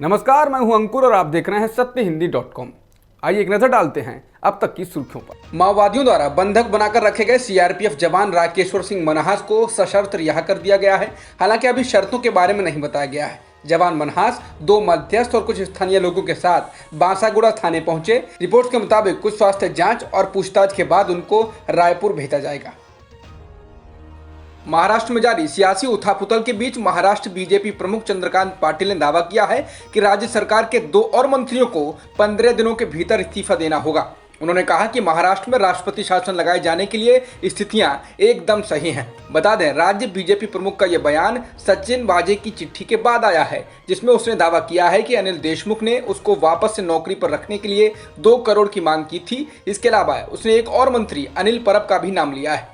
नमस्कार, मैं हूं अंकुर और आप देख रहे हैं सत्यहिंदी.com। आइए एक नजर डालते हैं अब तक की सुर्खियों पर। माओवादियों द्वारा बंधक बनाकर रखे गए सीआरपीएफ जवान राकेश्वर सिंह मनहास को सशर्त रिहा कर दिया गया है। हालांकि अभी शर्तों के बारे में नहीं बताया गया है। जवान मनहास 2 मध्यस्थ और कुछ स्थानीय लोगों के साथ बांसागुड़ा थाने पहुंचे। रिपोर्ट के मुताबिक कुछ स्वास्थ्य जांच और पूछताछ के बाद उनको रायपुर भेजा जाएगा। महाराष्ट्र में जारी सियासी उथापुथल के बीच महाराष्ट्र बीजेपी प्रमुख चंद्रकांत पाटिल ने दावा किया है कि राज्य सरकार के 2 और मंत्रियों को 15 दिनों के भीतर इस्तीफा देना होगा। उन्होंने कहा कि महाराष्ट्र में राष्ट्रपति शासन लगाए जाने के लिए स्थितियां एकदम सही हैं। बता दें, राज्य बीजेपी प्रमुख का यह बयान सचिन वाजे की चिट्ठी के बाद आया है, जिसमें उसने दावा किया है कि अनिल देशमुख ने उसको वापस से नौकरी पर रखने के लिए 2 करोड़ की मांग की थी। इसके अलावा उसने एक और मंत्री अनिल परब का भी नाम लिया है।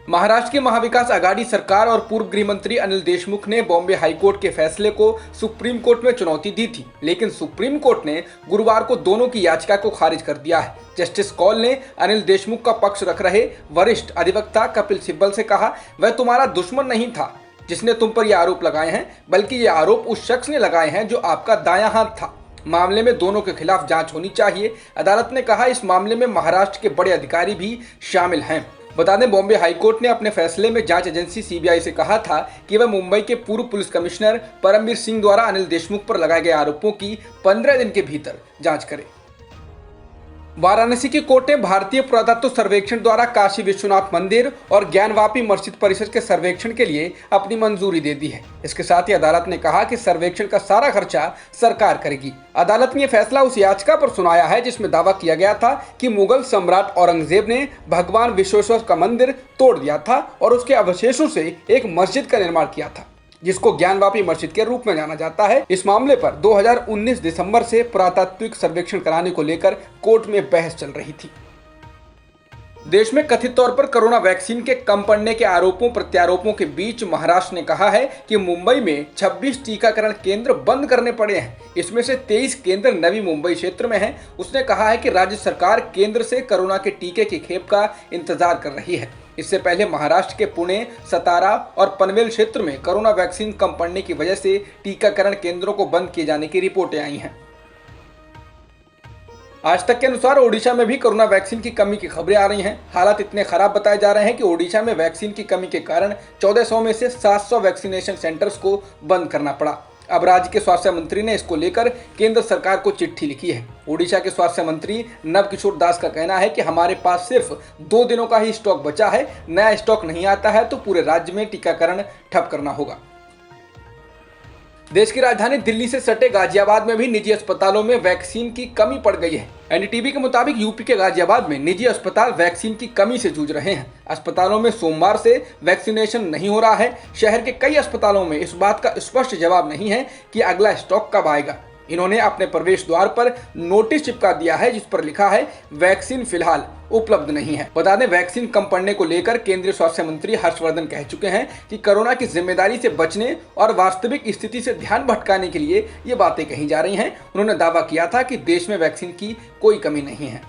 महाराष्ट्र की महाविकास आघाड़ी सरकार और पूर्व गृह मंत्री अनिल देशमुख ने बॉम्बे हाईकोर्ट के फैसले को सुप्रीम कोर्ट में चुनौती दी थी, लेकिन सुप्रीम कोर्ट ने गुरुवार को दोनों की याचिका को खारिज कर दिया है। जस्टिस कौल ने अनिल देशमुख का पक्ष रख रहे वरिष्ठ अधिवक्ता कपिल सिब्बल से कहा, वह तुम्हारा दुश्मन नहीं था जिसने तुम पर यह आरोप लगाए हैं, बल्कि ये आरोप उस शख्स ने लगाए हैं जो आपका दायां हाथ था। मामले में दोनों के खिलाफ जांच होनी चाहिए। अदालत ने कहा, इस मामले में महाराष्ट्र के बड़े अधिकारी भी शामिल हैं। बता दें, बॉम्बे हाईकोर्ट ने अपने फैसले में जांच एजेंसी सीबीआई से कहा था कि वह मुंबई के पूर्व पुलिस कमिश्नर परमवीर सिंह द्वारा अनिल देशमुख पर लगाए गए आरोपों की 15 दिन के भीतर जांच करे। वाराणसी की कोर्ट ने भारतीय पुरातत्व सर्वेक्षण द्वारा काशी विश्वनाथ मंदिर और ज्ञानवापी मस्जिद परिसर के सर्वेक्षण के लिए अपनी मंजूरी दे दी है। इसके साथ ही अदालत ने कहा कि सर्वेक्षण का सारा खर्चा सरकार करेगी। अदालत ने यह फैसला उस याचिका पर सुनाया है जिसमें दावा किया गया था कि मुगल सम्राट औरंगजेब ने भगवान विश्वेश्वर का मंदिर तोड़ दिया था और उसके अवशेषों से एक मस्जिद का निर्माण किया था, जिसको ज्ञानवापी मस्जिद के रूप में जाना जाता है। इस मामले पर 2019 दिसंबर से पुरातात्विक सर्वेक्षण कराने को लेकर कोर्ट में बहस चल रही थी। देश में कथित तौर पर कोरोना वैक्सीन के कम पड़ने के आरोपों प्रत्यारोपों के बीच महाराष्ट्र ने कहा है कि मुंबई में 26 टीकाकरण केंद्र बंद करने पड़े हैं। इसमें से 23 केंद्र नवी मुंबई क्षेत्र में हैं। उसने कहा है कि राज्य सरकार केंद्र से कोरोना के टीके की खेप का इंतजार कर रही है। इससे पहले महाराष्ट्र के पुणे, सतारा और पनवेल क्षेत्र में कोरोना वैक्सीन कम पड़ने की वजह से टीकाकरण केंद्रों को बंद किए जाने की रिपोर्टें आई हैं। आज तक के अनुसार ओडिशा में भी कोरोना वैक्सीन की कमी की खबरें आ रही हैं। हालात इतने खराब बताए जा रहे हैं कि ओडिशा में वैक्सीन की कमी के कारण 1400 में से 700 वैक्सीनेशन सेंटर्स को बंद करना पड़ा। अब राज्य के स्वास्थ्य मंत्री ने इसको लेकर केंद्र सरकार को चिट्ठी लिखी है। ओडिशा के स्वास्थ्य मंत्री नव किशोर दास का कहना है कि हमारे पास सिर्फ 2 दिनों का ही स्टॉक बचा है। नया स्टॉक नहीं आता है तो पूरे राज्य में टीकाकरण ठप करना होगा। देश की राजधानी दिल्ली से सटे गाजियाबाद में भी निजी अस्पतालों में वैक्सीन की कमी पड़ गई है। एनडीटीवी के मुताबिक यूपी के गाजियाबाद में निजी अस्पताल वैक्सीन की कमी से जूझ रहे हैं। अस्पतालों में सोमवार से वैक्सीनेशन नहीं हो रहा है। शहर के कई अस्पतालों में इस बात का स्पष्ट जवाब नहीं है कि अगला स्टॉक कब आएगा। इन्होंने अपने प्रवेश द्वार पर नोटिस चिपका दिया है जिस पर लिखा है, वैक्सीन फिलहाल उपलब्ध नहीं है। बता दें, वैक्सीन कम पड़ने को लेकर केंद्रीय स्वास्थ्य मंत्री हर्षवर्धन कह चुके हैं कि कोरोना की जिम्मेदारी से बचने और वास्तविक स्थिति से ध्यान भटकाने के लिए ये बातें कही जा रही हैं। उन्होंने दावा किया था कि देश में वैक्सीन की कोई कमी नहीं है।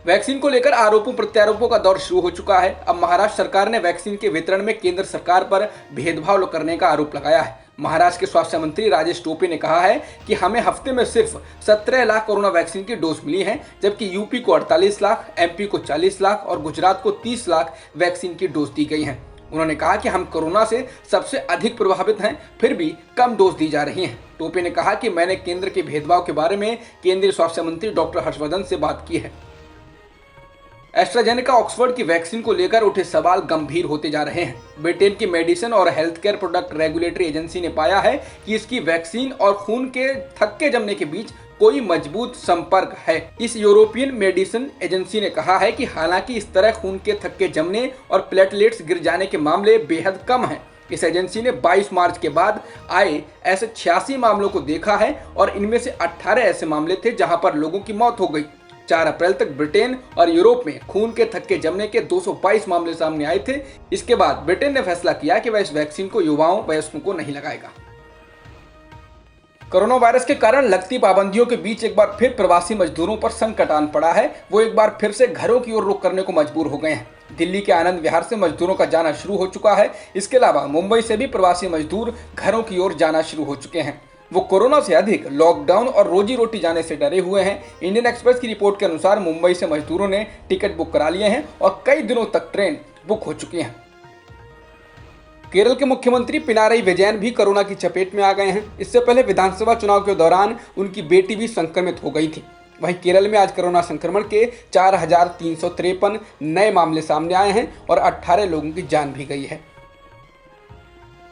वैक्सीन को लेकर आरोपों प्रत्यारोपों का दौर शुरू हो चुका है। अब महाराष्ट्र सरकार ने वैक्सीन के वितरण में केंद्र सरकार पर भेदभाव करने का आरोप लगाया है। महाराष्ट्र के स्वास्थ्य मंत्री राजेश टोपे ने कहा है कि हमें हफ्ते में सिर्फ 17 लाख कोरोना वैक्सीन की डोज मिली है, जबकि यूपी को 48 लाख, एमपी को 40 लाख और गुजरात को 30 लाख वैक्सीन की डोज दी गई हैं। उन्होंने कहा कि हम कोरोना से सबसे अधिक प्रभावित हैं, फिर भी कम डोज दी जा रही हैं। टोपे ने कहा कि मैंने केंद्र के भेदभाव के बारे में केंद्रीय स्वास्थ्य मंत्री डॉक्टर हर्षवर्धन से बात की है। एस्ट्राजेनेका ऑक्सफोर्ड की वैक्सीन को लेकर उठे सवाल गंभीर होते जा रहे हैं। ब्रिटेन की मेडिसिन और health care product regulatory agency ने पाया है कि इसकी वैक्सीन और खून के थक्के जमने के बीच कोई मजबूत संपर्क है। इस यूरोपियन मेडिसिन एजेंसी ने कहा है कि हालांकि इस तरह खून के थक्के जमने और प्लेटलेट्स गिर जाने के मामले बेहद कम हैं। इस एजेंसी ने 22 मार्च के बाद आए ऐसे 86 मामलों को देखा है और इनमें से 18 ऐसे मामले थे जहां पर लोगों की मौत हो गई। 4 अप्रैल तक ब्रिटेन और यूरोप में खून के थक्के जमने के 222 मामले सामने आए थे। इसके बाद ब्रिटेन ने फैसला किया कि वह इस वैक्सीन को युवाओं वयस्कों को नहीं लगाएगा। कोरोना वायरस के कारण लगती पाबंदियों के बीच एक बार फिर प्रवासी मजदूरों पर संकट आन पड़ा है। वो एक बार फिर से घरों की ओर रुख करने को मजबूर हो गए हैं। दिल्ली के आनंद विहार से मजदूरों का जाना शुरू हो चुका है। इसके अलावा मुंबई से भी प्रवासी मजदूर घरों की ओर जाना शुरू हो चुके हैं। वो कोरोना से अधिक लॉकडाउन और रोजी रोटी जाने से डरे हुए हैं। इंडियन एक्सप्रेस की रिपोर्ट के अनुसार मुंबई से मजदूरों ने टिकट बुक करा लिए हैं और कई दिनों तक ट्रेन बुक हो चुकी हैं। केरल के मुख्यमंत्री पिनाराई विजयन भी कोरोना की चपेट में आ गए हैं। इससे पहले विधानसभा चुनाव के दौरान उनकी बेटी भी संक्रमित हो गई थी। वहीं केरल में आज कोरोना संक्रमण के 4,353 नए मामले सामने आए हैं और 18 लोगों की जान भी गई है।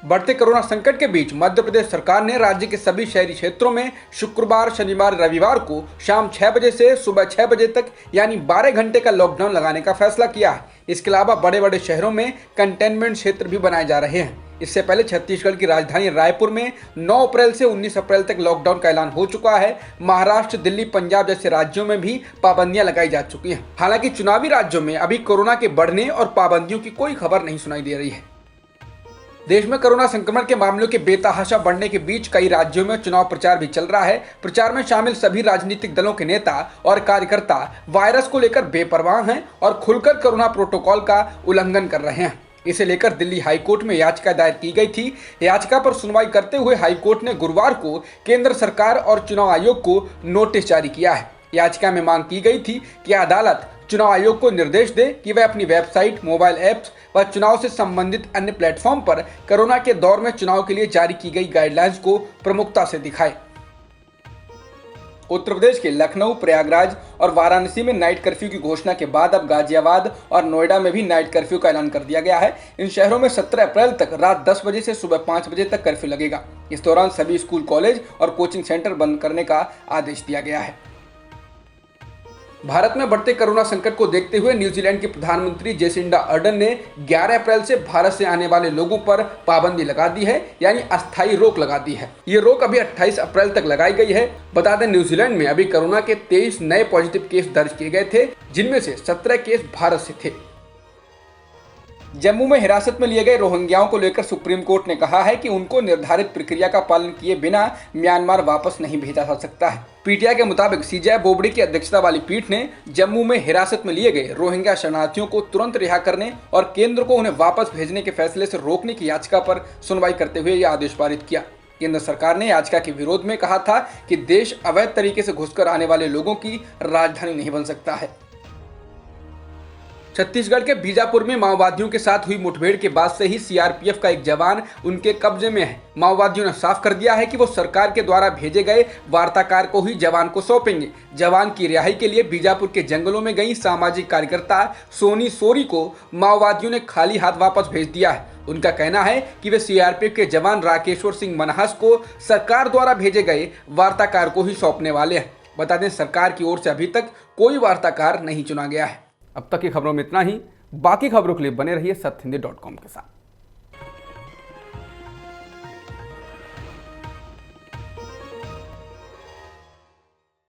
बढ़ते कोरोना संकट के बीच मध्य प्रदेश सरकार ने राज्य के सभी शहरी क्षेत्रों में शुक्रवार, शनिवार, रविवार को शाम 6 बजे से सुबह 6 बजे तक यानी 12 घंटे का लॉकडाउन लगाने का फैसला किया है। इसके अलावा बड़े बड़े शहरों में कंटेनमेंट क्षेत्र भी बनाए जा रहे हैं। इससे पहले छत्तीसगढ़ की राजधानी रायपुर में 9 अप्रैल से 19 अप्रैल तक लॉकडाउन का ऐलान हो चुका है। महाराष्ट्र, दिल्ली, पंजाब जैसे राज्यों में भी पाबंदियां लगाई जा चुकी हैं। हालांकि चुनावी राज्यों में अभी कोरोना के बढ़ने और पाबंदियों की कोई खबर नहीं सुनाई दे रही है। देश में कोरोना संक्रमण के मामलों के बेतहाशा बढ़ने के बीच कई राज्यों में चुनाव प्रचार भी चल रहा है। प्रचार में शामिल सभी राजनीतिक दलों के नेता और कार्यकर्ता वायरस को लेकर बेपरवाह हैं और खुलकर कोरोना प्रोटोकॉल का उल्लंघन कर रहे हैं। इसे लेकर दिल्ली हाईकोर्ट में याचिका दायर की गई थी। याचिका पर सुनवाई करते हुए हाईकोर्ट ने गुरुवार को केंद्र सरकार और चुनाव आयोग को नोटिस जारी किया है। याचिका में मांग की गई थी कि अदालत चुनाव आयोग को निर्देश दे कि वह अपनी वेबसाइट, मोबाइल ऐप्स व चुनाव से संबंधित अन्य प्लेटफॉर्म पर कोरोना के दौर में चुनाव के लिए जारी की गई गाइडलाइंस को प्रमुखता से दिखाए। उत्तर प्रदेश के लखनऊ, प्रयागराज और वाराणसी में नाइट कर्फ्यू की घोषणा के बाद अब गाजियाबाद और नोएडा में भी नाइट कर्फ्यू का ऐलान कर दिया गया है। इन शहरों में 17 अप्रैल तक रात 10 बजे से सुबह 5 बजे तक कर्फ्यू लगेगा। इस दौरान सभी स्कूल, कॉलेज और कोचिंग सेंटर बंद करने का आदेश दिया गया है। भारत में बढ़ते कोरोना संकट को देखते हुए न्यूजीलैंड की प्रधानमंत्री जेसिंडा अर्डन ने 11 अप्रैल से भारत से आने वाले लोगों पर पाबंदी लगा दी है, यानी अस्थायी रोक लगा दी है। ये रोक अभी 28 अप्रैल तक लगाई गई है। बता दें, न्यूजीलैंड में अभी कोरोना के 23 नए पॉजिटिव केस दर्ज किए गए थे, जिनमें से 17 केस भारत से थे। जम्मू में हिरासत में लिए गए रोहिंग्याओं को लेकर सुप्रीम कोर्ट ने कहा है कि उनको निर्धारित प्रक्रिया का पालन किए बिना म्यांमार वापस नहीं भेजा जा सकता है। पीटीआई के मुताबिक सीजे बोबडे की अध्यक्षता वाली पीठ ने जम्मू में हिरासत में लिए गए रोहिंग्या शरणार्थियों को तुरंत रिहा करने और केंद्र को उन्हें वापस भेजने के फैसले से रोकने की याचिका पर सुनवाई करते हुए यह आदेश पारित किया। केंद्र सरकार ने याचिका के विरोध में कहा था कि देश अवैध तरीके से घुसकर आने वाले लोगों की राजधानी नहीं बन सकता है। छत्तीसगढ़ के बीजापुर में माओवादियों के साथ हुई मुठभेड़ के बाद से ही सीआरपीएफ का एक जवान उनके कब्जे में है। माओवादियों ने साफ कर दिया है कि वो सरकार के द्वारा भेजे गए वार्ताकार को ही जवान को सौंपेंगे। जवान की रिहाई के लिए बीजापुर के जंगलों में गई सामाजिक कार्यकर्ता सोनी सोरी को माओवादियों ने खाली हाथ वापस भेज दिया है। उनका कहना है कि वे सीआरपीएफ के जवान राकेश्वर सिंह मनहास को सरकार द्वारा भेजे गए वार्ताकार को ही सौंपने वाले हैं। बता दें, सरकार की ओर से अभी तक कोई वार्ताकार नहीं चुना गया है। अब तक की खबरों में इतना ही। बाकी खबरों के लिए बने रहिए सत्यहिंदी.com के साथ।